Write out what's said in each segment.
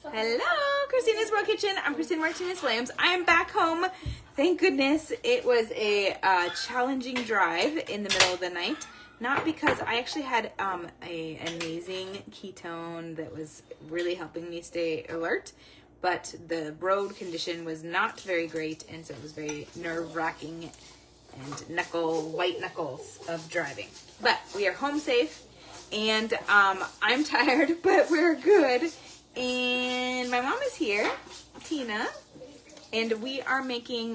Hello, Christina's World Kitchen. I'm Christina Martinez Williams. I am back home. Thank goodness. It was a challenging drive in the middle of the night. Not because I actually had an amazing ketone that was really helping me stay alert, but the road condition was not very great, and so it was very nerve-wracking and white knuckles of driving. But we are home safe, and I'm tired, but we're good. And my mom is here, Tina, and we are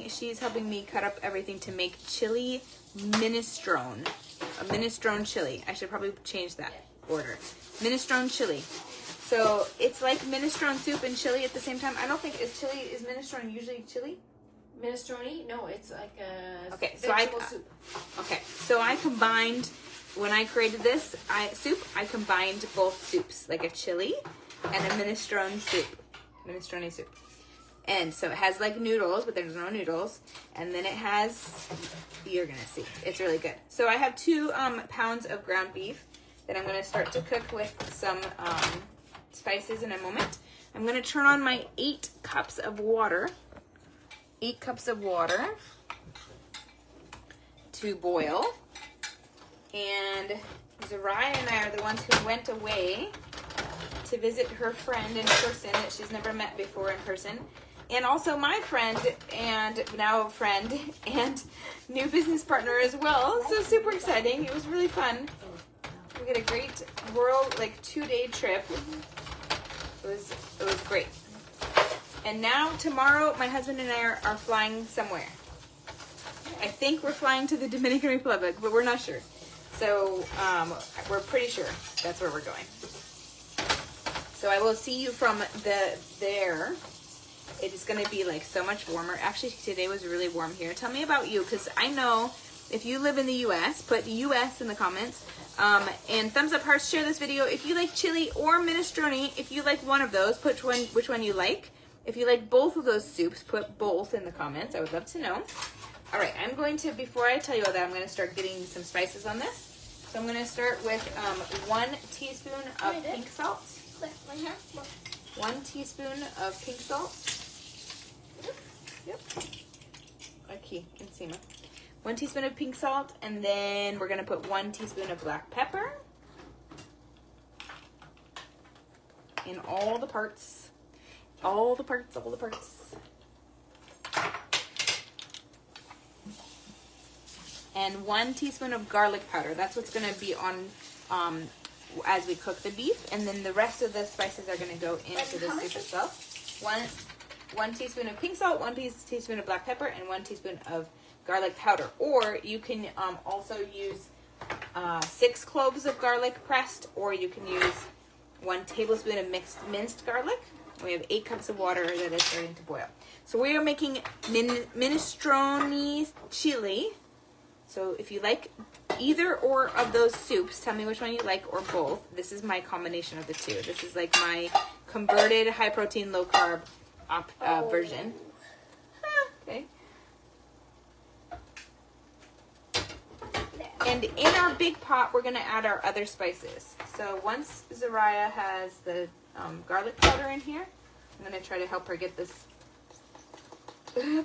she's helping me cut up everything to make chili minestrone. A minestrone chili. I should probably change that order. Minestrone chili. So it's like minestrone soup and chili at the same time. I don't think is minestrone usually chili? Minestrone? No, it's like a vegetable soup. Okay, so I combined, when I created this soup, I combined both soups, like a chili and a minestrone soup. And so it has like noodles, but there's no noodles. And then it has, you're gonna see, it's really good. So I have 2 pounds of ground beef that I'm gonna start to cook with some spices in a moment. I'm gonna turn on my 8 cups of water. 8 cups of water to boil. And Zariah and I are the ones who went away to visit her friend in person that she's never met before in person. And also my friend, and now friend, and new business partner as well. So super exciting. It was really fun. We had a great world, 2-day trip. It was great. And now tomorrow, my husband and I are flying somewhere. I think we're flying to the Dominican Republic, but we're not sure. So we're pretty sure that's where we're going. So I will see you from there. It is going to be so much warmer. Actually, today was really warm here. Tell me about you, because I know if you live in the U.S., put U.S. in the comments. And thumbs up, hearts, share this video. If you like chili or minestrone, if you like one of those, put which one you like. If you like both of those soups, put both in the comments. I would love to know. All right, I'm going to, before I tell you all that, I'm going to start getting some spices on this. So I'm going to start with 1 teaspoon of pink salt. 1 teaspoon of pink salt. Yep. Aquí, encima. 1 teaspoon of pink salt, and then we're going to put 1 teaspoon of black pepper. In all the parts. All the parts. And 1 teaspoon of garlic powder. That's what's going to be on as we cook the beef. And then the rest of the spices are going to go into the soup itself. 1 teaspoon of pink salt, 1 teaspoon of black pepper, and 1 teaspoon of garlic powder. Or you can also use 6 cloves of garlic pressed, or you can use 1 tablespoon of minced garlic. We have 8 cups of water that is starting to boil. So we are making minestrone chili. So if you like either or of those soups, tell me which one you like, or both. This is my combination of the 2. This is like my converted high protein, low carb version. Okay. And in our big pot, we're going to add our other spices. So once Zariah has the garlic powder in here, I'm going to try to help her get this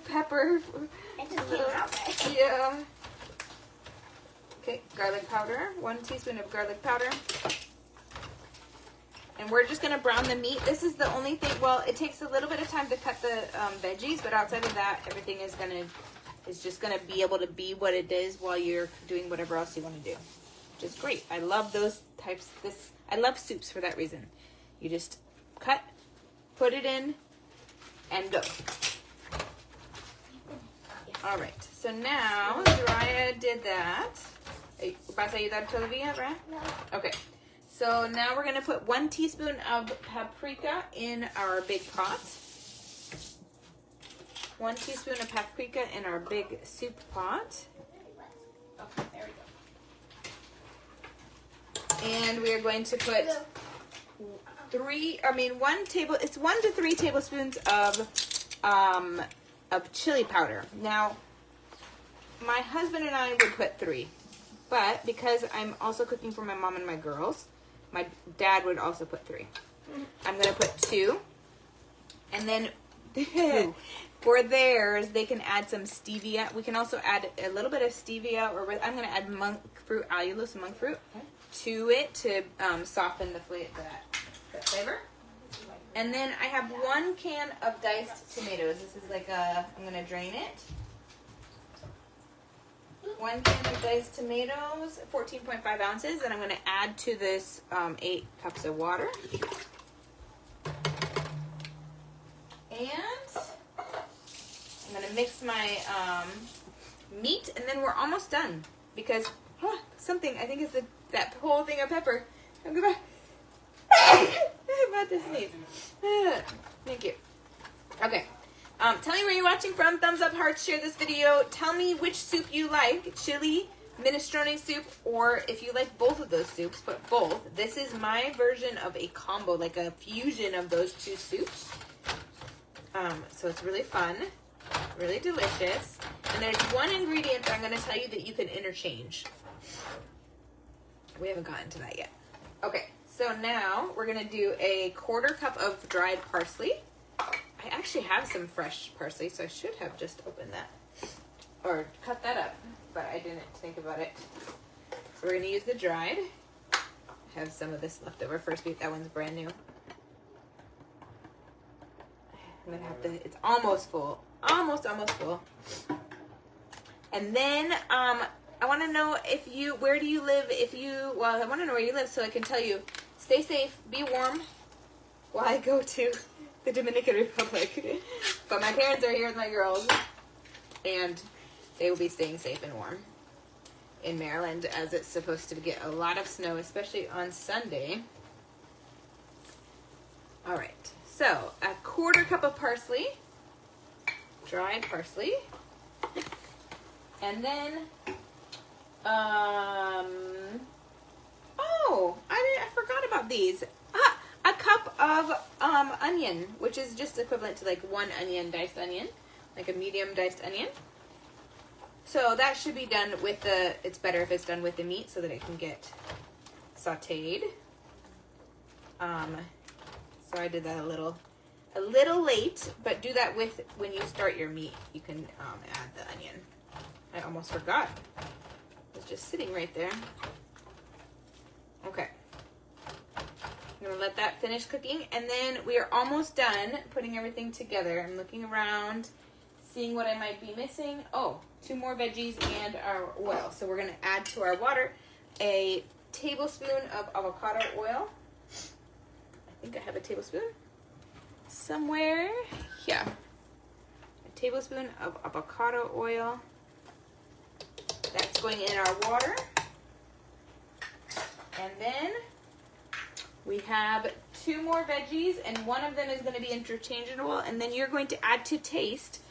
pepper. Yeah. Okay, garlic powder. 1 teaspoon of garlic powder. And we're just going to brown the meat. This is the only thing, well, it takes a little bit of time to cut the veggies, but outside of that, everything is just going to be able to be what it is while you're doing whatever else you want to do, which is great. I love those types. I love soups for that reason. You just cut, put it in, and go. All right, so now Zariah did that. ¿Vas a ayudar todavía, right? No. Okay. So now we're going to put 1 teaspoon of paprika in our big pot. 1 teaspoon of paprika in our big soup pot. Okay, there we go. And we are going to put 1 to 3 tablespoons of chili powder. Now, my husband and I would put 3, but because I'm also cooking for my mom and my girls, my dad would also put 3. I'm going to put 2. And then for theirs, they can add some stevia. We can also add a little bit of stevia, or I'm going to add monk fruit, allulose monk fruit, to it to soften the flavor. And then I have 1 can of diced tomatoes. This is like I'm going to drain it. 1 can of diced tomatoes, 14.5 ounces, and I'm going to add to this 8 cups of water. And I'm going to mix my meat, and then we're almost done. Because something, I think it's that whole thing of pepper. I'm about to sneeze. Thank you. Okay. Tell me where you're watching from. Thumbs up, hearts, share this video. Tell me which soup you like. Chili, minestrone soup, or if you like both of those soups, put both. This is my version of a combo, like a fusion of those 2 soups. So it's really fun, really delicious. And there's 1 ingredient that I'm going to tell you that you can interchange. We haven't gotten to that yet. Okay, so now we're going to do a 1/4 cup of dried parsley. I actually have some fresh parsley, so I should have just opened that or cut that up, but I didn't think about it. So we're going to use the dried. I have some of this left over first beef. That one's brand new. I'm going to have to, it's almost full. Almost full. And then, I want to know where do you live? I want to know where you live so I can tell you, stay safe, be warm while I go to the Dominican Republic. But my parents are here with my girls, and they will be staying safe and warm in Maryland, as it's supposed to get a lot of snow, especially on Sunday. All right, so a 1/4 cup of parsley, dried parsley, and then I forgot about these. A cup of onion, which is just equivalent to like 1 onion, diced onion, like a medium diced onion. So that should be done with it's better if it's done with the meat so that it can get sauteed. So I did that a little late, but do that when you start your meat. You can add the onion. I almost forgot. It was just sitting right there. Okay. I'm going to let that finish cooking, and then we are almost done putting everything together. I'm looking around, seeing what I might be missing. 2 more veggies and our oil. So we're going to add to our water a tablespoon of avocado oil. I think I have a tablespoon somewhere. Yeah. A tablespoon of avocado oil. That's going in our water. And then we have 2 more veggies, and one of them is going to be interchangeable. And then you're going to add to taste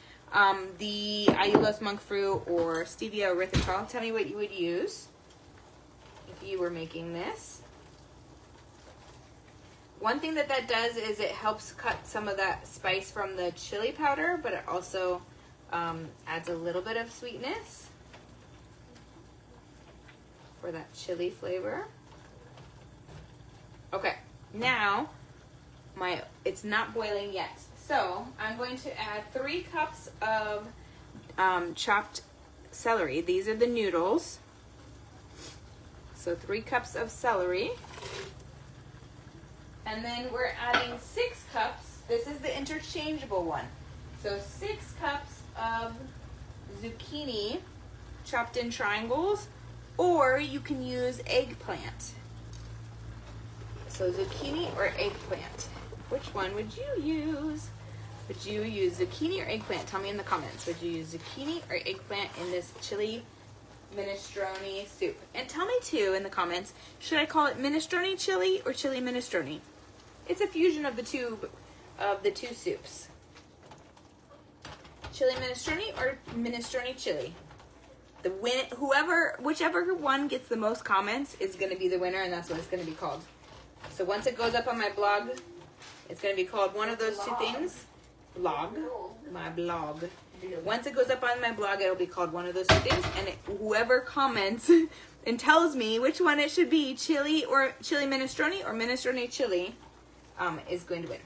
the allulose monk fruit or stevia erythritol. Tell me what you would use if you were making this. One thing that does is it helps cut some of that spice from the chili powder, but it also adds a little bit of sweetness for that chili flavor. Okay, now it's not boiling yet. So I'm going to add 3 cups of chopped celery. These are the noodles. So 3 cups of celery. And then we're adding 6 cups. This is the interchangeable one. So 6 cups of zucchini chopped in triangles, or you can use eggplant. So zucchini or eggplant. Which one would you use? Would you use zucchini or eggplant? Tell me in the comments. Would you use zucchini or eggplant in this chili minestrone soup? And tell me too in the comments, should I call it minestrone chili or chili minestrone? It's a fusion of the two soups. Chili minestrone or minestrone chili. Whichever one gets the most comments is going to be the winner, and that's what it's going to be called. So once it goes up on my blog, it's going to be called one of those 2 things. My blog. Once it goes up on my blog, it'll be called one of those 2 things, and whoever comments and tells me which one it should be, chili minestrone or minestrone chili, is going to win.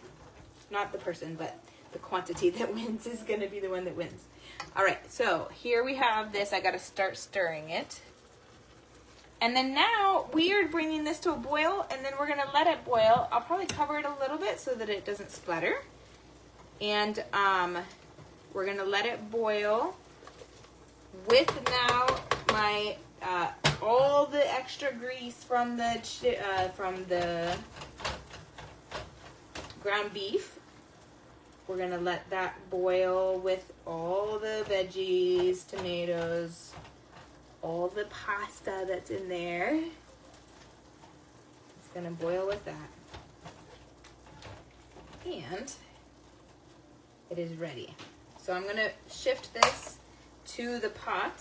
Not the person, but the quantity that wins is going to be the one that wins. All right, so here we have this. I got to start stirring it. And then now we are bringing this to a boil, and then we're going to let it boil. I'll probably cover it a little bit so that it doesn't splatter. And we're going to let it boil with now my all the extra grease from the ground beef. We're going to let that boil with all the veggies, tomatoes, all the pasta that's in there. It's going to boil with that. And it is ready. So I'm going to shift this to the pot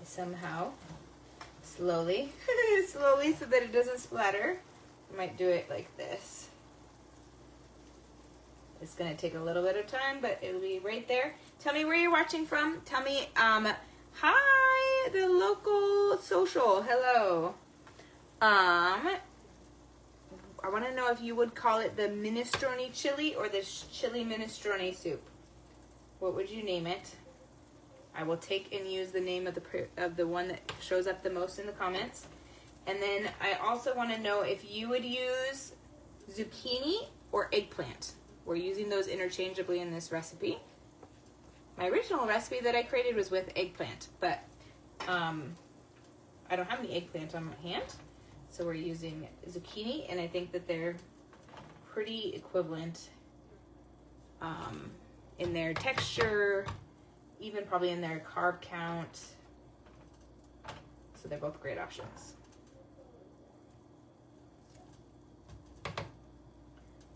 somehow, slowly, slowly so that it doesn't splatter. I might do it like this. It's going to take a little bit of time, but it'll be right there. Tell me where you're watching from. Tell me, hi, the local social. Hello. I want to know if you would call it the minestrone chili or the chili minestrone soup. What would you name it? I will take and use the name of the one that shows up the most in the comments. And then I also want to know if you would use zucchini or eggplant. We're using those interchangeably in this recipe. My original recipe that I created was with eggplant, but I don't have any eggplant on my hand. So we're using zucchini, and I think that they're pretty equivalent in their texture, even probably in their carb count. So they're both great options.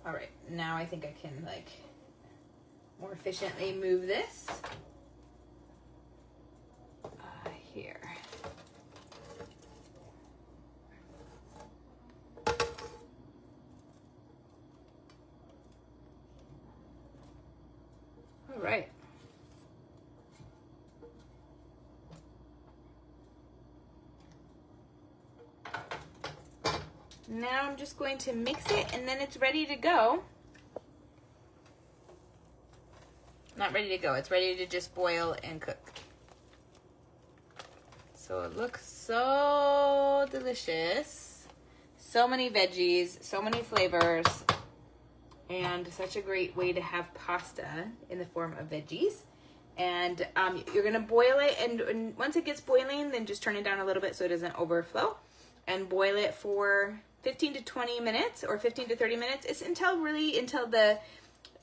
All right, now I think I can more efficiently move this here. All right. Now I'm just going to mix it, and then it's ready to go. Not ready to go, it's ready to just boil and cook. So it looks so delicious. So many veggies, so many flavors, and such a great way to have pasta in the form of veggies. And you're gonna boil it, and once it gets boiling, then just turn it down a little bit so it doesn't overflow, and boil it for 15 to 20 minutes or 15 to 30 minutes. It's until the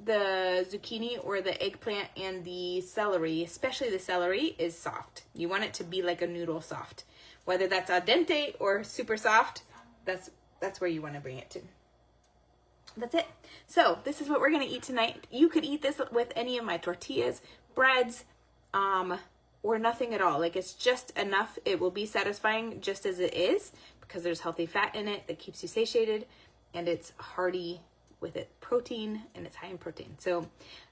zucchini or the eggplant and the celery, especially the celery, is soft. You want it to be like a noodle soft. Whether that's al dente or super soft, that's where you want to bring it to. That's it. So this is what we're going to eat tonight. You could eat this with any of my tortillas, breads, or nothing at all. It's just enough. It will be satisfying just as it is, because there's healthy fat in it that keeps you satiated, and it's hearty with it protein, and it's high in protein. So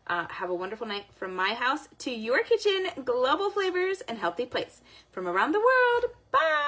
have a wonderful night from my house to your kitchen. Global flavors and healthy plates from around the world. Bye.